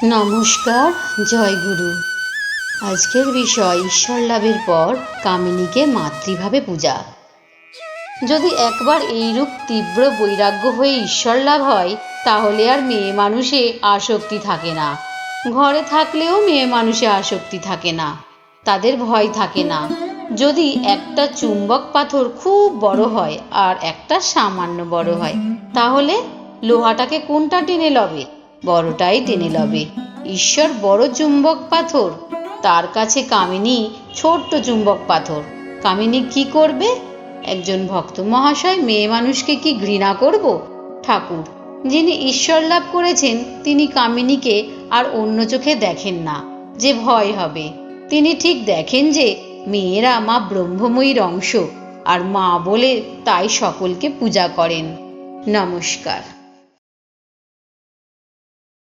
নমস্কার, জয়গুরু। আজকের বিষয় ঈশ্বর লাভের পর কামিনীকে মাতৃভাবে পূজা। যদি একবার এইরূপ তীব্র বৈরাগ্য হয়ে ঈশ্বর লাভ হয়, তাহলে আর মেয়ে মানুষে আসক্তি থাকে না। ঘরে থাকলেও মেয়ে মানুষে আসক্তি থাকে না, তাদের ভয় থাকে না। যদি একটা চুম্বক পাথর খুব বড় হয় আর একটা সামান্য বড় হয়, তাহলে লোহাটাকে কোনটা টেনে লবে? বড়টাই টেনে লবে। ঈশ্বর বড় চুম্বক পাথর, তার কাছে কামিনী ছোট্ট চুম্বক পাথর। কামিনী কি করবে? একজন ভক্ত মহাশয় মেয়ে মানুষকে কি ঘৃণা করব? ঠাকুর, যিনি ঈশ্বর লাভ করেছেন, তিনি কামিনীকে আর অন্য চোখে দেখেন না যে ভয় হবে। তিনি ঠিক দেখেন যে মেয়েরা মা ব্রহ্মময়ীর অংশ, আর মা বলে তাই সকলকে পূজা করেন। নমস্কার।